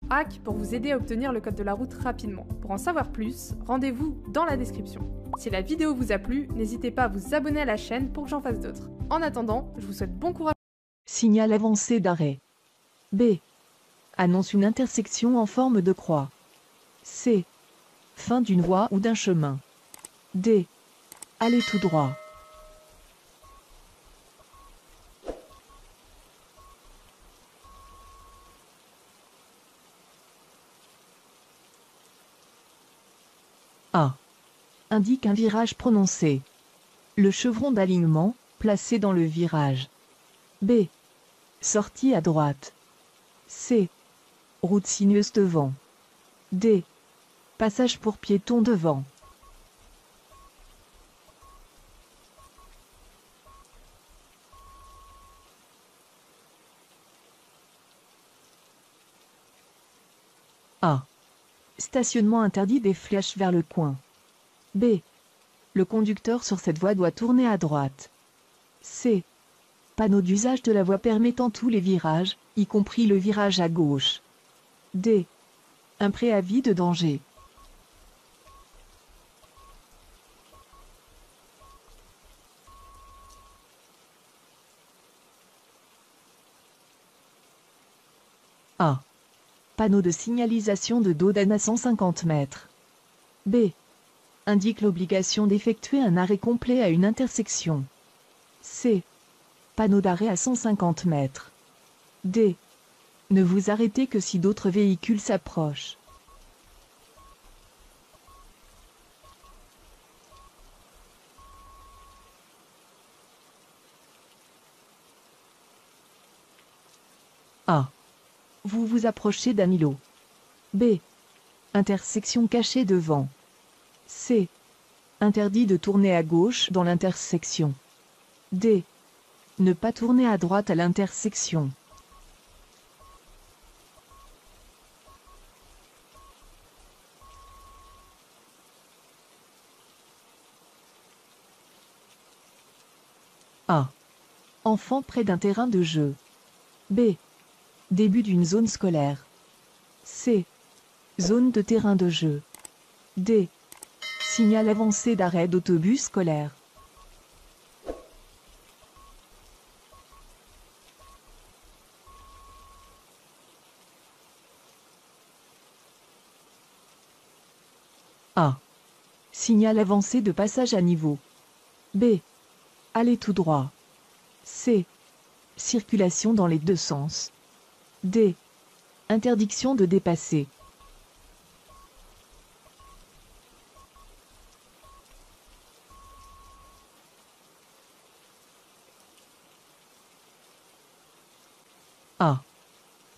hack pour vous aider à obtenir le code de la route rapidement. Pour en savoir plus, rendez-vous dans la description. Si la vidéo vous a plu, n'hésitez pas à vous abonner à la chaîne pour que j'en fasse d'autres. En attendant, je vous souhaite bon courage. Signal avancé d'arrêt. B. Annonce une intersection en forme de croix. C. Fin d'une voie ou d'un chemin. D. Allez tout droit. A. Indique un virage prononcé. Le chevron d'alignement, placé dans le virage. B. Sortie à droite. C. Route sinueuse devant. D. Passage pour piétons devant. A. Stationnement interdit des flèches vers le coin. B. Le conducteur sur cette voie doit tourner à droite. C. Panneau d'usage de la voie permettant tous les virages, y compris le virage à gauche. D. Un préavis de danger. A. Panneau de signalisation de Dodane à 150 mètres. B. Indique l'obligation d'effectuer un arrêt complet à une intersection. C. Panneau d'arrêt à 150 mètres. D. Ne vous arrêtez que si d'autres véhicules s'approchent. A. Vous vous approchez d'un îlot. B. Intersection cachée devant. C. Interdit de tourner à gauche dans l'intersection. D. Ne pas tourner à droite à l'intersection. A. Enfant près d'un terrain de jeu. B. Début d'une zone scolaire. C. Zone de terrain de jeu. D. Signal avancé d'arrêt d'autobus scolaire. A. Signal avancé de passage à niveau. B. Allez tout droit. C. Circulation dans les deux sens. D. Interdiction de dépasser. A.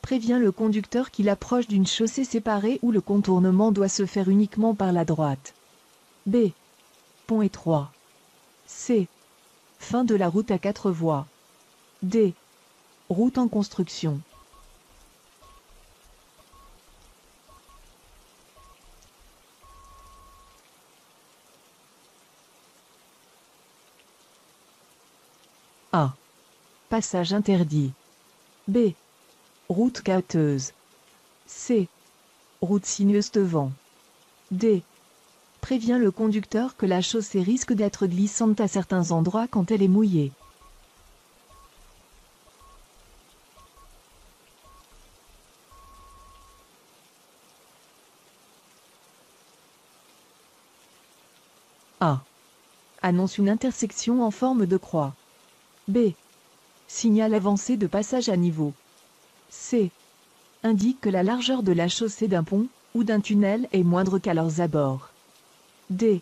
Prévient le conducteur qu'il approche d'une chaussée séparée où le contournement doit se faire uniquement par la droite. B. Pont étroit. C. Fin de la route à 4 voies. D. Route en construction. A. Passage interdit. B. Route gâteuse. C. Route sinueuse devant. D. Prévient le conducteur que la chaussée risque d'être glissante à certains endroits quand elle est mouillée. A. Annonce une intersection en forme de croix. B. Signal avancé de passage à niveau. C. Indique que la largeur de la chaussée d'un pont ou d'un tunnel est moindre qu'à leurs abords. D.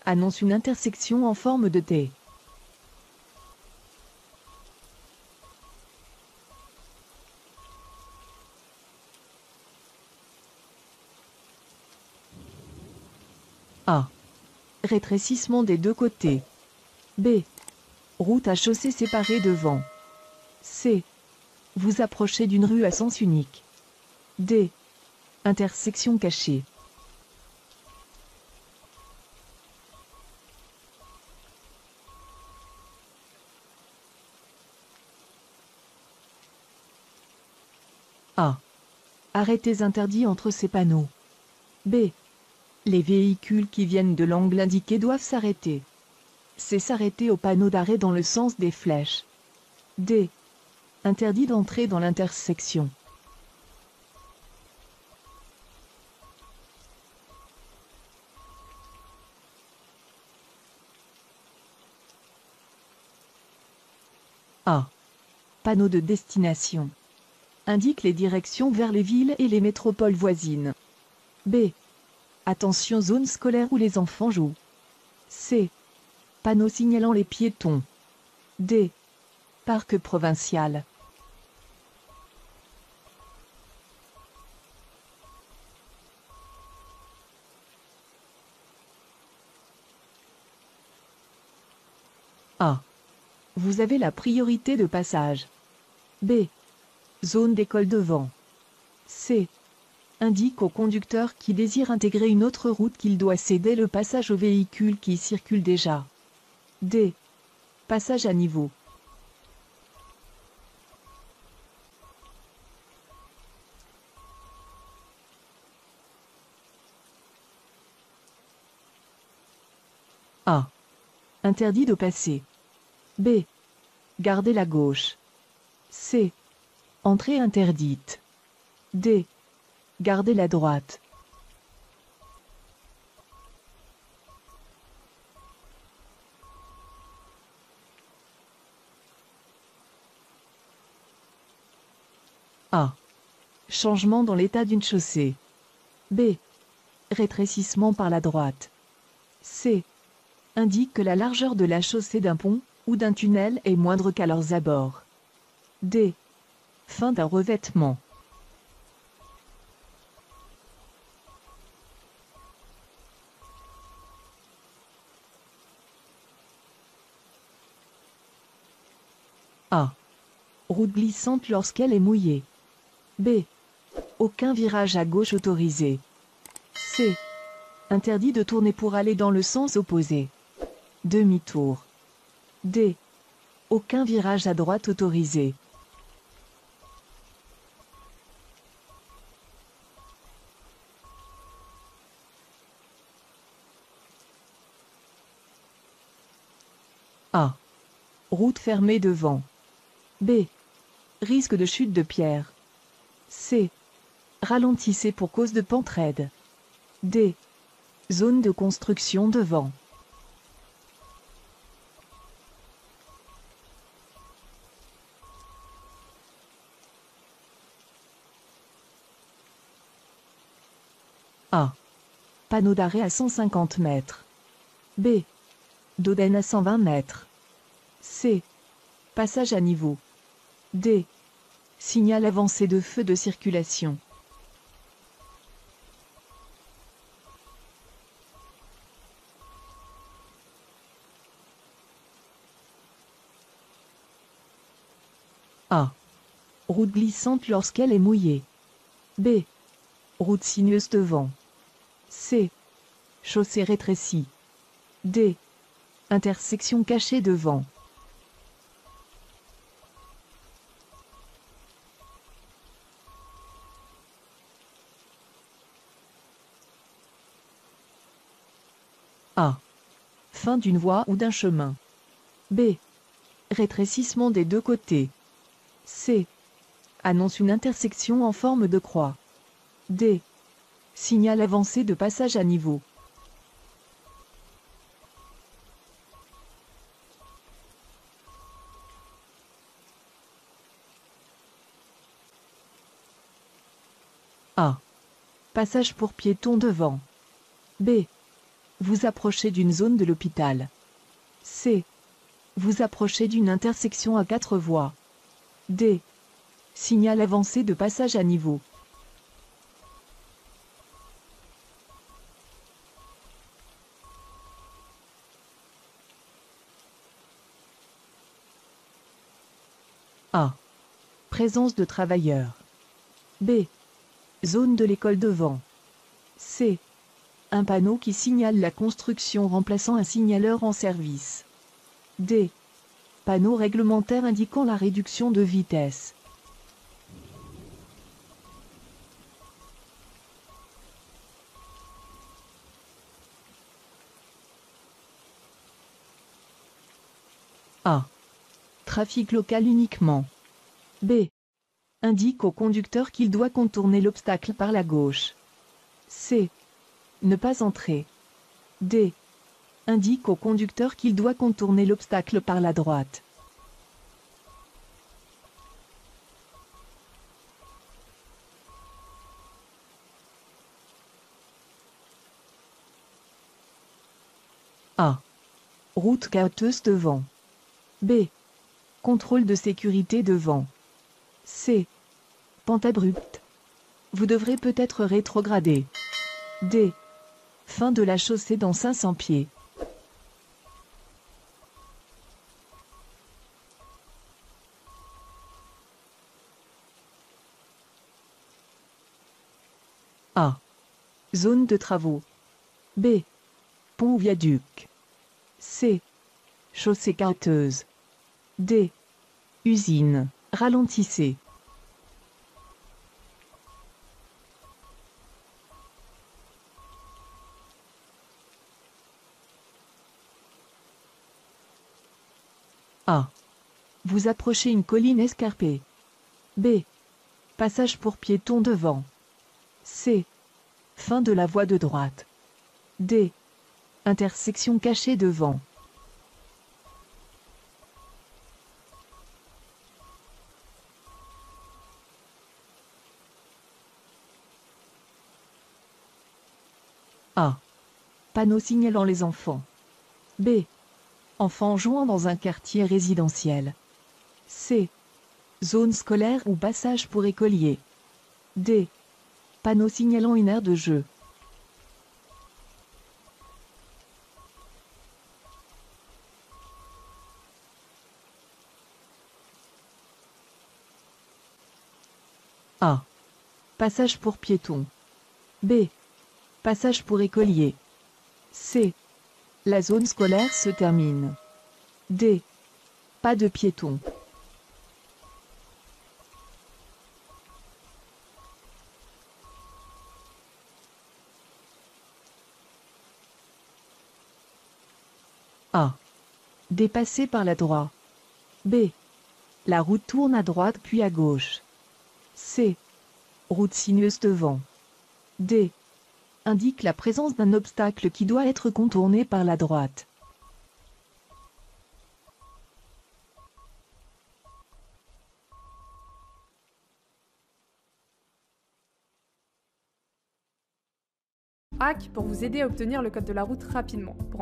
Annonce une intersection en forme de T. A. Rétrécissement des deux côtés. B. Route à chaussée séparée devant. C. Vous approchez d'une rue à sens unique. D. Intersection cachée. A. Arrêtés interdits entre ces panneaux. B. Les véhicules qui viennent de l'angle indiqué doivent s'arrêter. C. S'arrêter au panneau d'arrêt dans le sens des flèches. D. Interdit d'entrer dans l'intersection. A. Panneau de destination. Indique les directions vers les villes et les métropoles voisines. B. Attention zone scolaire où les enfants jouent. C. Panneau signalant les piétons. D. Parc provincial. A. Vous avez la priorité de passage. B. Zone d'école devant. C. Indique au conducteur qui désire intégrer une autre route qu'il doit céder le passage aux véhicules qui circulent déjà. D. Passage à niveau. A. Interdit de passer. B. Garder la gauche. C. Entrée interdite. D. Garder la droite. A. Changement dans l'état d'une chaussée. B. Rétrécissement par la droite. C. Indique que la largeur de la chaussée d'un pont ou d'un tunnel est moindre qu'à leurs abords. D. Fin d'un revêtement. A. Route glissante lorsqu'elle est mouillée. B. Aucun virage à gauche autorisé. C. Interdit de tourner pour aller dans le sens opposé. Demi-tour. D. Aucun virage à droite autorisé. A. Route fermée devant. B. Risque de chute de pierre. C. Ralentissez pour cause de pente raide. D. Zone de construction devant. A. Panneau d'arrêt à 150 mètres. B. Dodane à 120 mètres. C. Passage à niveau. D. Signal avancé de feu de circulation. A. Route glissante lorsqu'elle est mouillée. B. Route sinueuse devant. C. Chaussée rétrécie. D. Intersection cachée devant. A. Fin d'une voie ou d'un chemin. B. Rétrécissement des deux côtés. C. Annonce une intersection en forme de croix. D. Signal avancé de passage à niveau. A. Passage pour piétons devant. B. Vous approchez d'une zone de l'hôpital. C. Vous approchez d'une intersection à 4 voies. D. Signal avancé de passage à niveau. A. Présence de travailleurs. B. Zone de l'école devant. C. Un panneau qui signale la construction remplaçant un signaleur en service. D. Panneau réglementaire indiquant la réduction de vitesse. trafic local uniquement. B. Indique au conducteur qu'il doit contourner l'obstacle par la gauche. C. Ne pas entrer. D. Indique au conducteur qu'il doit contourner l'obstacle par la droite. A. Route cahoteuse devant. B. Contrôle de sécurité devant. C. Pente abrupte. Vous devrez peut-être rétrograder. D. Fin de la chaussée dans 500 pieds. A. Zone de travaux. B. Pont ou viaduc. C. Chaussée cahoteuse. D. Usine. Ralentissez. A. Vous approchez une colline escarpée. B. Passage pour piétons devant. C. Fin de la voie de droite. D. Intersection cachée devant. A. Panneau signalant les enfants. B. Enfants jouant dans un quartier résidentiel. C. Zone scolaire ou passage pour écoliers. D. Panneau signalant une aire de jeu. A. Passage pour piétons. B. Passage pour écoliers. C. La zone scolaire se termine. D. Pas de piétons. A. Dépassé par la droite. B. La route tourne à droite puis à gauche. C. Route sinueuse devant. D. Indique la présence d'un obstacle qui doit être contourné par la droite. Hack pour vous aider à obtenir le code de la route rapidement. Pour